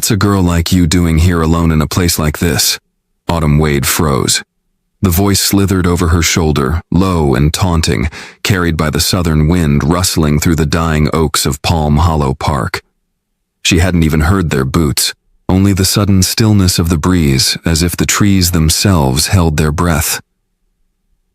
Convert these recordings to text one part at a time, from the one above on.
What's a girl like you doing here alone in a place like this? Autumn Wade froze. The voice slithered over her shoulder, low and taunting, carried by the southern wind rustling through the dying oaks of Palm Hollow Park. She hadn't even heard their boots, only the sudden stillness of the breeze, as if the trees themselves held their breath.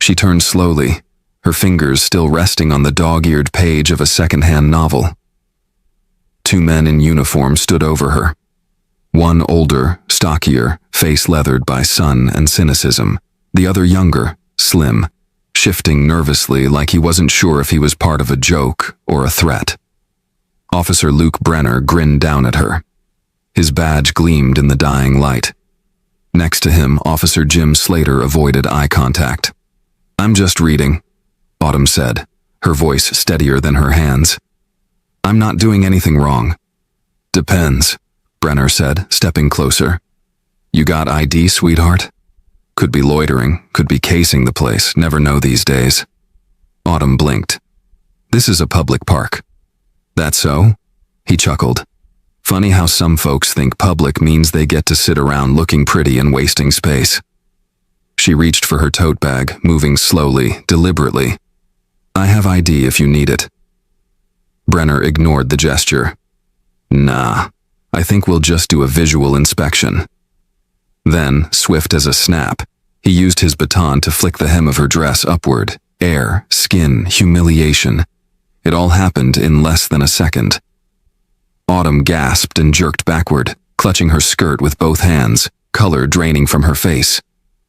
She turned slowly, her fingers still resting on the dog-eared page of a second-hand novel. Two men in uniform stood over her. One older, stockier, face leathered by sun and cynicism. The other younger, slim, shifting nervously like he wasn't sure if he was part of a joke or a threat. Officer Luke Brenner grinned down at her. His badge gleamed in the dying light. Next to him, Officer Jim Slater avoided eye contact. "I'm just reading," Autumn said, her voice steadier than her hands. "I'm not doing anything wrong." "Depends," Brenner said, stepping closer. "You got ID, sweetheart?" "Could be loitering, could be casing the place, never know these days." Autumn blinked. "This is a public park." "That so?" He chuckled. "Funny how some folks think public means they get to sit around looking pretty and wasting space." She reached for her tote bag, moving slowly, deliberately. "I have ID if you need it." Brenner ignored the gesture. "Nah, I think we'll just do a visual inspection." Then, swift as a snap, he used his baton to flick the hem of her dress upward. Air, skin, humiliation. It all happened in less than a second. Autumn gasped and jerked backward, clutching her skirt with both hands, color draining from her face.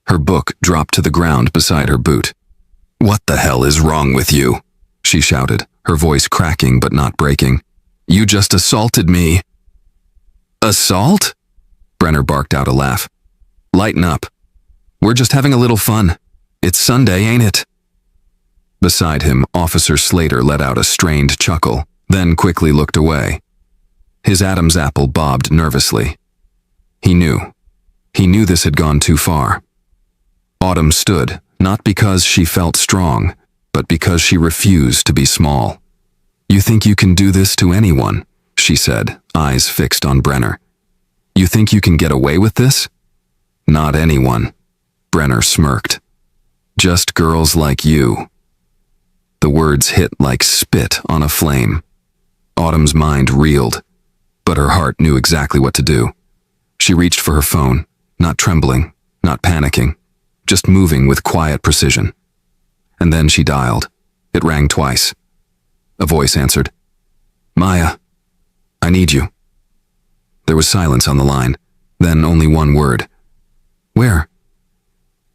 Her book dropped to the ground beside her boot. "What the hell is wrong with you?" she shouted, her voice cracking but not breaking. "You just assaulted me." "Assault?" Brenner barked out a laugh. "Lighten up. We're just having a little fun. It's Sunday, ain't it?" Beside him, Officer Slater let out a strained chuckle, then quickly looked away. His Adam's apple bobbed nervously. He knew. He knew this had gone too far. Autumn stood, not because she felt strong, but because she refused to be small. "You think you can do this to anyone?" she said, eyes fixed on Brenner. "You think you can get away with this?" "Not anyone," Brenner smirked. "Just girls like you." The words hit like spit on a flame. Autumn's mind reeled, but her heart knew exactly what to do. She reached for her phone, not trembling, not panicking, just moving with quiet precision. And then she dialed. It rang twice. A voice answered. "Maya, I need you." There was silence on the line, then only one word. "Where?"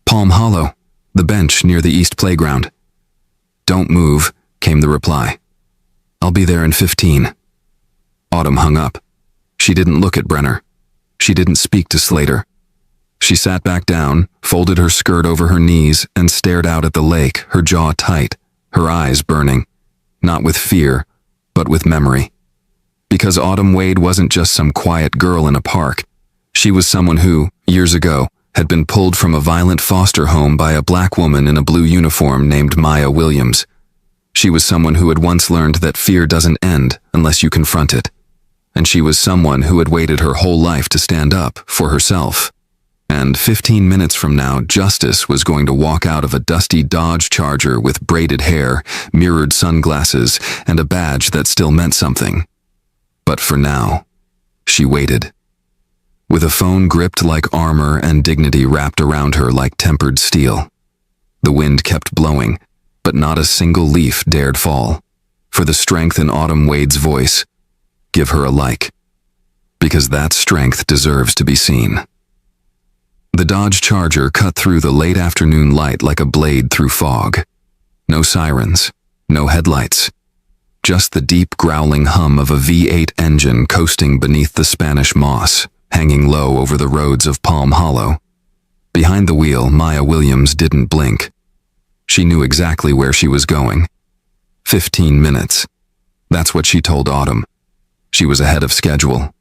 "Palm Hollow, the bench near the east playground." "Don't move," came the reply. "I'll be there in 15. Autumn hung up. She didn't look at Brenner. She didn't speak to Slater. She sat back down, folded her skirt over her knees, and stared out at the lake, her jaw tight, her eyes burning, not with fear, but with memory. Because Autumn Wade wasn't just some quiet girl in a park. She was someone who, years ago, had been pulled from a violent foster home by a black woman in a blue uniform named Maya Williams. She was someone who had once learned that fear doesn't end unless you confront it. And she was someone who had waited her whole life to stand up for herself. And 15 minutes from now, Justice was going to walk out of a dusty Dodge Charger with braided hair, mirrored sunglasses, and a badge that still meant something. But for now, she waited. With a phone gripped like armor and dignity wrapped around her like tempered steel. The wind kept blowing, but not a single leaf dared fall. For the strength in Autumn Wade's voice, give her a like. Because that strength deserves to be seen. The Dodge Charger cut through the late afternoon light like a blade through fog. No sirens, no headlights. Just the deep growling hum of a V8 engine coasting beneath the Spanish moss, hanging low over the roads of Palm Hollow. Behind the wheel, Maya Williams didn't blink. She knew exactly where she was going. 15 minutes. That's what she told Autumn. She was ahead of schedule.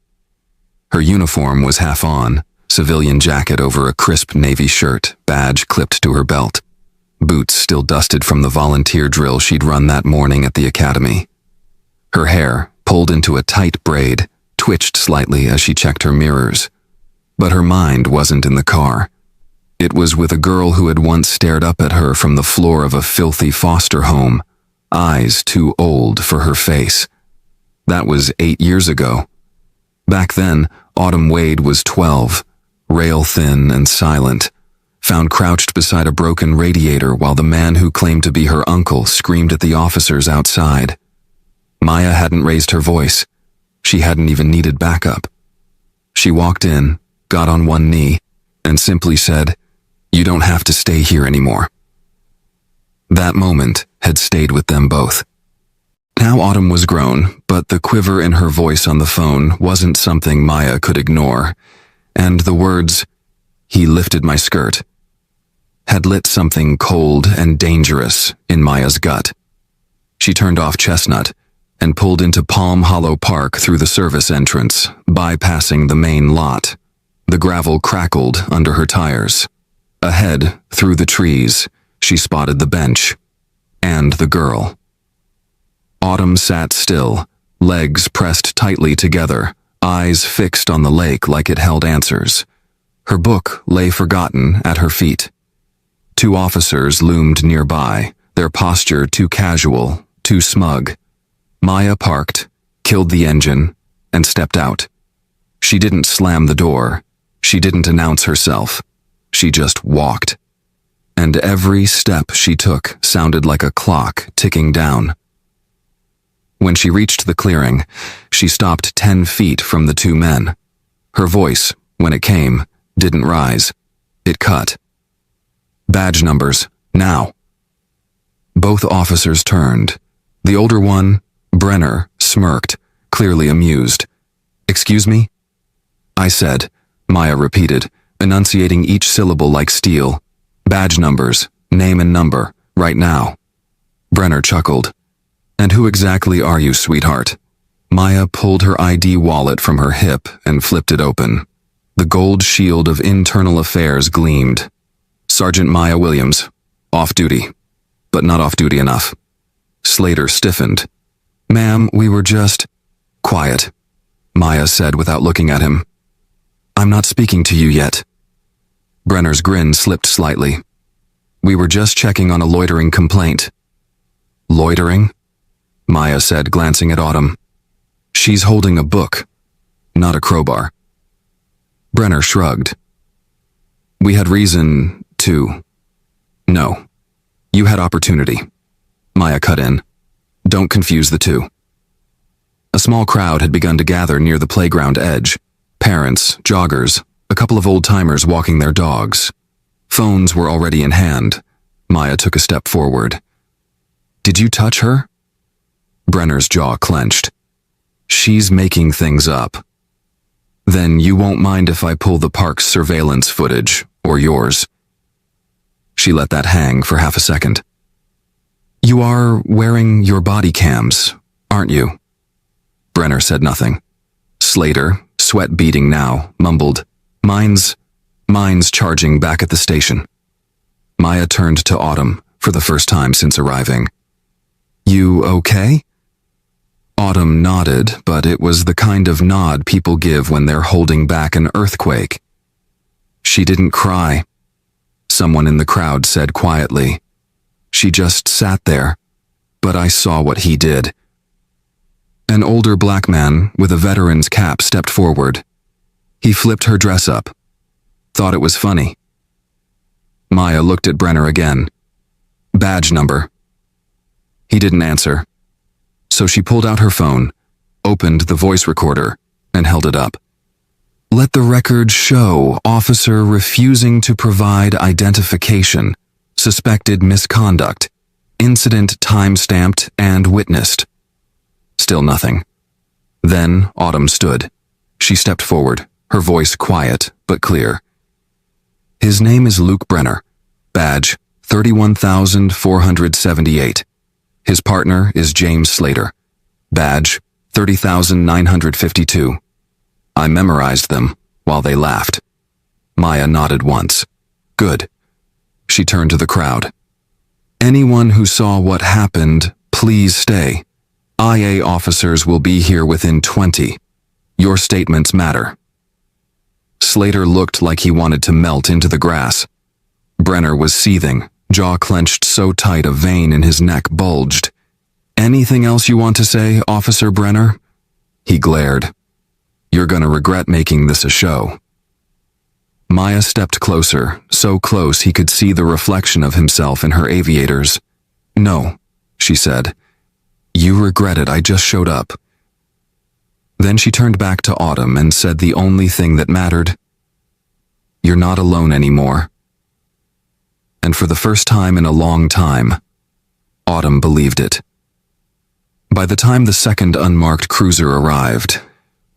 Her uniform was half on, civilian jacket over a crisp navy shirt, badge clipped to her belt. Boots still dusted from the volunteer drill she'd run that morning at the academy. Her hair, pulled into a tight braid, twitched slightly as she checked her mirrors. But her mind wasn't in the car. It was with a girl who had once stared up at her from the floor of a filthy foster home, eyes too old for her face. That was 8 years ago. Back then, Autumn Wade was 12, rail-thin and silent, found crouched beside a broken radiator while the man who claimed to be her uncle screamed at the officers outside. Maya hadn't raised her voice. She hadn't even needed backup. She walked in, got on one knee, and simply said, "You don't have to stay here anymore." That moment had stayed with them both. Now Autumn was grown, but the quiver in her voice on the phone wasn't something Maya could ignore, and the words, "He lifted my skirt," had lit something cold and dangerous in Maya's gut. She turned off Chestnut and pulled into Palm Hollow Park through the service entrance, bypassing the main lot. The gravel crackled under her tires. Ahead, through the trees, she spotted the bench and the girl. Autumn sat still, legs pressed tightly together, eyes fixed on the lake like it held answers. Her book lay forgotten at her feet. 2 officers loomed nearby, their posture too casual, too smug. Maya parked, killed the engine, and stepped out. She didn't slam the door. She didn't announce herself. She just walked. And every step she took sounded like a clock ticking down. When she reached the clearing, she stopped 10 feet from the 2 men. Her voice, when it came, didn't rise. It cut. "Badge numbers, now." Both officers turned. The older one, Brenner, smirked, clearly amused. "Excuse me?" "I said," Maya repeated, enunciating each syllable like steel. "Badge numbers, name and number, right now." Brenner chuckled. "And who exactly are you, sweetheart?" Maya pulled her ID wallet from her hip and flipped it open. The gold shield of internal affairs gleamed. "Sergeant Maya Williams, off duty, but not off duty enough." Slater stiffened. "Ma'am, we were just—" "Quiet," Maya said without looking at him. "I'm not speaking to you yet." Brenner's grin slipped slightly. "We were just checking on a loitering complaint." "Loitering?" Maya said, glancing at Autumn. "She's holding a book, not a crowbar." Brenner shrugged. "We had reason to—" "No. You had opportunity." Maya cut in. "Don't confuse the two." A small crowd had begun to gather near the playground edge. Parents, joggers, a couple of old-timers walking their dogs. Phones were already in hand. Maya took a step forward. "Did you touch her?" Brenner's jaw clenched. "She's making things up." "Then you won't mind if I pull the park's surveillance footage, or yours." She let that hang for half a second. "You are wearing your body cams, aren't you?" Brenner said nothing. Slater, sweat beading now, mumbled, Mine's charging back at the station." Maya turned to Autumn for the first time since arriving. "You okay?" Autumn nodded, but it was the kind of nod people give when they're holding back an earthquake. "She didn't cry," someone in the crowd said quietly. "She just sat there, but I saw what he did." An older black man with a veteran's cap stepped forward. He flipped her dress up. Thought it was funny. Maya looked at Brenner again. "Badge number." He didn't answer. So she pulled out her phone, opened the voice recorder, and held it up. "Let the record show officer refusing to provide identification, suspected misconduct, incident time-stamped and witnessed." Still nothing. Then Autumn stood. She stepped forward, her voice quiet but clear. "His name is Luke Brenner, badge 31,478. His partner is James Slater, badge 30,952. I memorized them while they laughed." Maya nodded once. "Good." She turned to the crowd. "Anyone who saw what happened, please stay. IA officers will be here within 20. Your statements matter." Slater looked like he wanted to melt into the grass. Brenner was seething, jaw clenched so tight a vein in his neck bulged. "Anything else you want to say, Officer Brenner?" He glared. "You're gonna regret making this a show." Maya stepped closer, so close he could see the reflection of himself in her aviators. "No," she said. "You regret it, I just showed up." Then she turned back to Autumn and said the only thing that mattered. "You're not alone anymore." And for the first time in a long time, Autumn believed it. By the time the second unmarked cruiser arrived,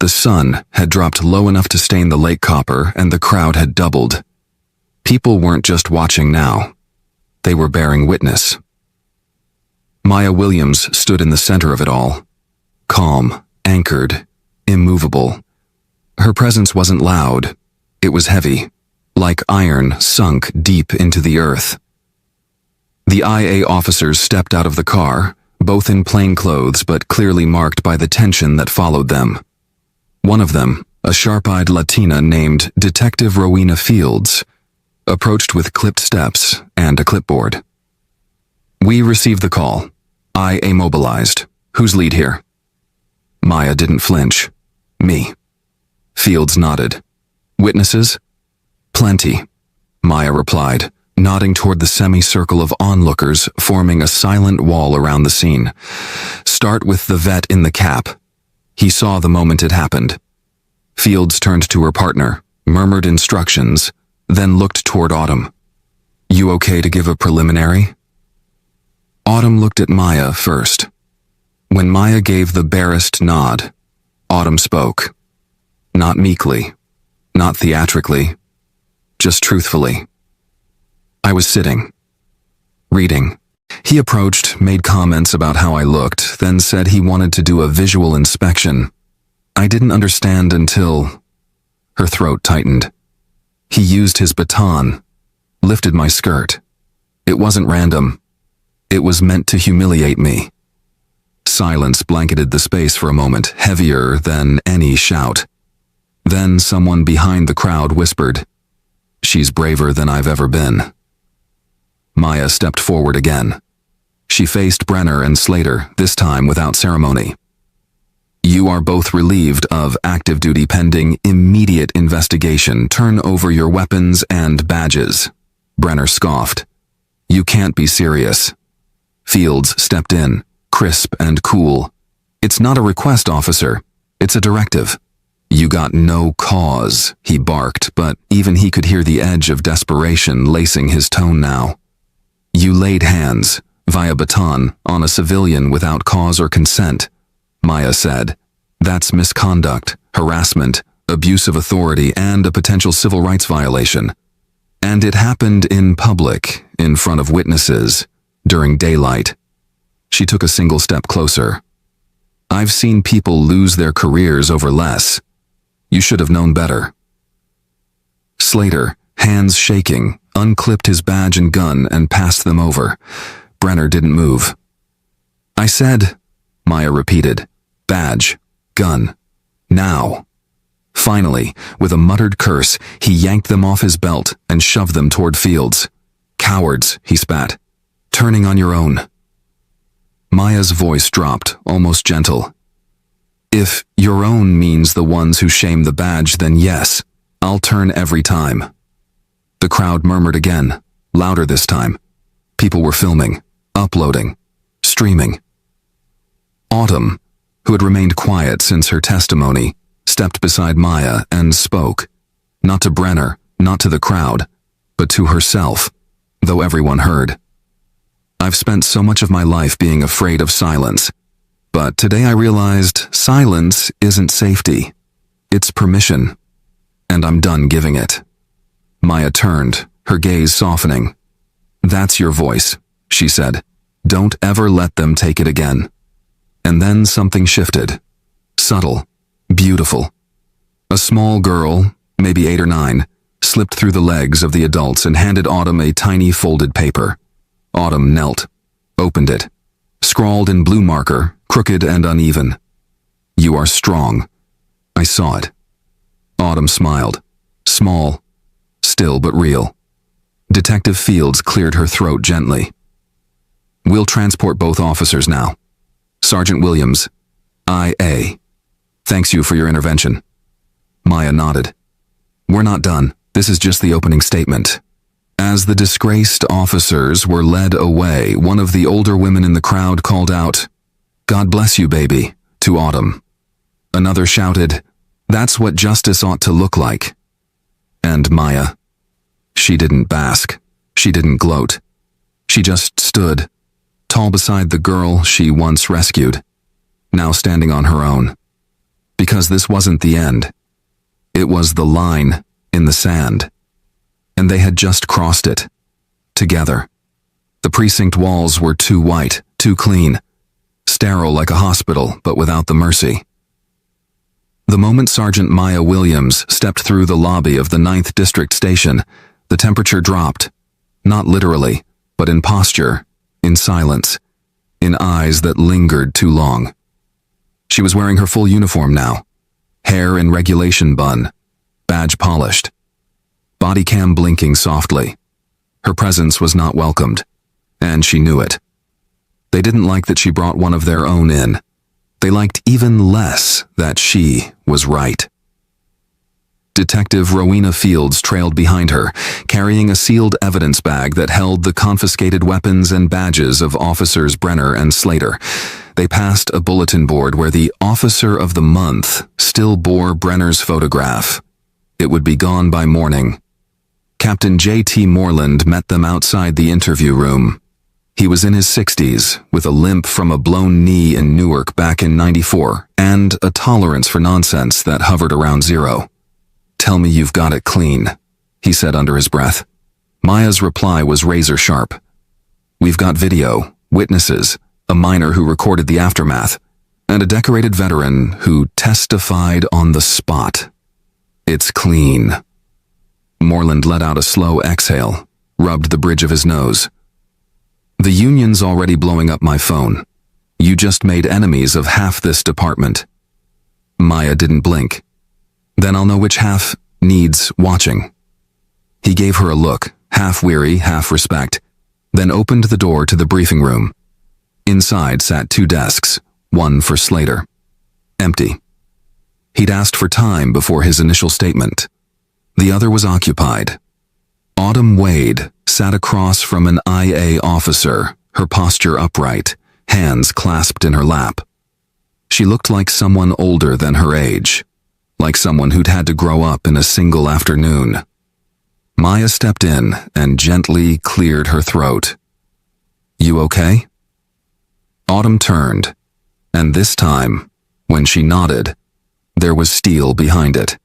the sun had dropped low enough to stain the lake copper and the crowd had doubled. People weren't just watching now. They were bearing witness. Maya Williams stood in the center of it all, calm, anchored, immovable. Her presence wasn't loud. It was heavy, like iron sunk deep into the earth. The IA officers stepped out of the car, both in plain clothes but clearly marked by the tension that followed them. One of them, a sharp-eyed Latina named Detective Rowena Fields, approached with clipped steps and a clipboard. "We received the call. IA mobilized. Who's lead here?" Maya didn't flinch. "Me." Fields nodded. "Witnesses?" "Plenty," Maya replied, nodding toward the semicircle of onlookers forming a silent wall around the scene. "Start with the vet in the cap. He saw the moment it happened." Fields turned to her partner, murmured instructions, then looked toward Autumn. "You okay to give a preliminary?" Autumn looked at Maya first. When Maya gave the barest nod, Autumn spoke. Not meekly, not theatrically, just truthfully. "I was sitting, reading. He approached, made comments about how I looked, then said he wanted to do a visual inspection. I didn't understand until..." Her throat tightened. "He used his baton, lifted my skirt. It wasn't random. It was meant to humiliate me." Silence blanketed the space for a moment, heavier than any shout. Then someone behind the crowd whispered, "She's braver than I've ever been." Maya stepped forward again. She faced Brenner and Slater, this time without ceremony. "You are both relieved of active duty pending immediate investigation. Turn over your weapons and badges." Brenner scoffed. "You can't be serious." Fields stepped in, crisp and cool. "It's not a request, officer. It's a directive." "You got no cause," he barked, but even he could hear the edge of desperation lacing his tone now. "You laid hands, via baton, on a civilian without cause or consent," Maya said. "That's misconduct, harassment, abuse of authority, and a potential civil rights violation. And it happened in public, in front of witnesses, during daylight." She took a single step closer. "I've seen people lose their careers over less. You should have known better." Slater, hands shaking, unclipped his badge and gun and passed them over. Brenner didn't move. "I said," Maya repeated, "badge, gun, now." Finally, with a muttered curse, he yanked them off his belt and shoved them toward Fields. "Cowards," he spat. "Turning on your own." Maya's voice dropped, almost gentle. "If your own means the ones who shame the badge, then yes, I'll turn every time." The crowd murmured again, louder this time. People were filming, uploading, streaming. Autumn, who had remained quiet since her testimony, stepped beside Maya and spoke, not to Brenner, not to the crowd, but to herself, though everyone heard. "I've spent so much of my life being afraid of silence, but today I realized silence isn't safety. It's permission, and I'm done giving it." Maya turned, her gaze softening. "That's your voice," she said. "Don't ever let them take it again." And then something shifted. Subtle, beautiful. A small girl, maybe 8 or 9, slipped through the legs of the adults and handed Autumn a tiny folded paper. Autumn knelt, opened it, scrawled in blue marker, crooked and uneven. "You are strong. I saw it. Autumn smiled. Small, still but real. Detective Fields cleared her throat gently. We'll transport both officers now. Sergeant Williams, IA. Thanks you for your intervention. Maya nodded. We're not done. This is just the opening statement. As the disgraced officers were led away, one of the older women in the crowd called out, "God bless you, baby," to Autumn. Another shouted, "That's what justice ought to look like." And Maya. She didn't bask. She didn't gloat. She just stood, tall beside the girl she once rescued, now standing on her own. Because this wasn't the end. It was the line in the sand. And they had just crossed it. Together. The precinct walls were too white, too clean. Sterile like a hospital, but without the mercy. The moment Sergeant Maya Williams stepped through the lobby of the 9th District Station, the temperature dropped. Not literally, but in posture, in silence, in eyes that lingered too long. She was wearing her full uniform now. Hair in regulation bun, badge polished. Body cam blinking softly. Her presence was not welcomed, and she knew it. They didn't like that she brought one of their own in. They liked even less that she was right. Detective Rowena Fields trailed behind her, carrying a sealed evidence bag that held the confiscated weapons and badges of Officers Brenner and Slater. They passed a bulletin board where the Officer of the Month still bore Brenner's photograph. It would be gone by morning. Captain J.T. Moreland met them outside the interview room. He was in his 60s, with a limp from a blown knee in Newark back in '94, and a tolerance for nonsense that hovered around zero. "Tell me you've got it clean," he said under his breath. Maya's reply was razor sharp. "We've got video, witnesses, a minor who recorded the aftermath, and a decorated veteran who testified on the spot. It's clean." Moreland let out a slow exhale, rubbed the bridge of his nose. "The union's already blowing up my phone. You just made enemies of half this department." Maya didn't blink. "Then I'll know which half needs watching." He gave her a look, half weary, half respect, then opened the door to the briefing room. Inside sat 2 desks, one for Slater. Empty. He'd asked for time before his initial statement. The other was occupied. Autumn Wade sat across from an IA officer, her posture upright, hands clasped in her lap. She looked like someone older than her age, like someone who'd had to grow up in a single afternoon. Maya stepped in and gently cleared her throat. "You okay?" Autumn turned, and this time, when she nodded, there was steel behind it.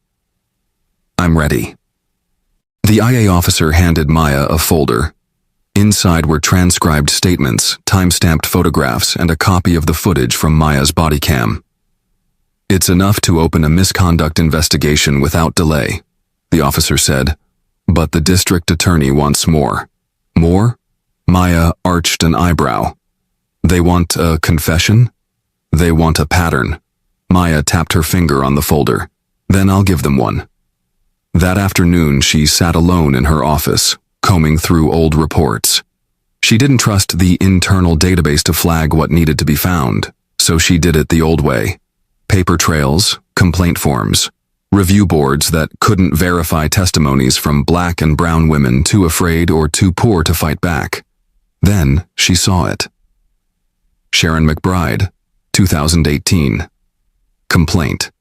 "I'm ready." The IA officer handed Maya a folder. Inside were transcribed statements, time-stamped photographs, and a copy of the footage from Maya's body cam. "It's enough to open a misconduct investigation without delay," the officer said, "but the district attorney wants more." "More?" Maya arched an eyebrow. "They want a confession? They want a pattern." Maya tapped her finger on the folder. "Then I'll give them one." That afternoon, she sat alone in her office, combing through old reports. She didn't trust the internal database to flag what needed to be found, so she did it the old way. Paper trails, complaint forms, review boards that couldn't verify testimonies from black and brown women too afraid or too poor to fight back. Then she saw it. Sharon McBride, 2018. Complaint.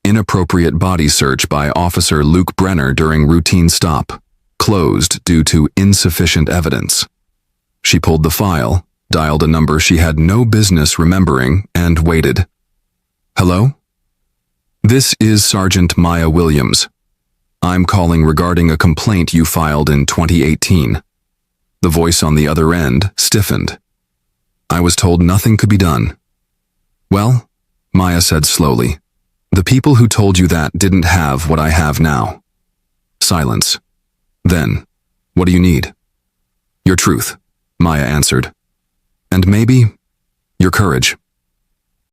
Inappropriate body search by Officer Luke Brenner during routine stop. Closed due to insufficient evidence. She pulled the file, dialed a number she had no business remembering, and waited. "Hello? This is Sergeant Maya Williams. I'm calling regarding a complaint you filed in 2018. The voice on the other end stiffened. "I was told nothing could be done." "Well," Maya said slowly, "the people who told you that didn't have what I have now." Silence. Then, "What do you need?" "Your truth," Maya answered. "And maybe your courage."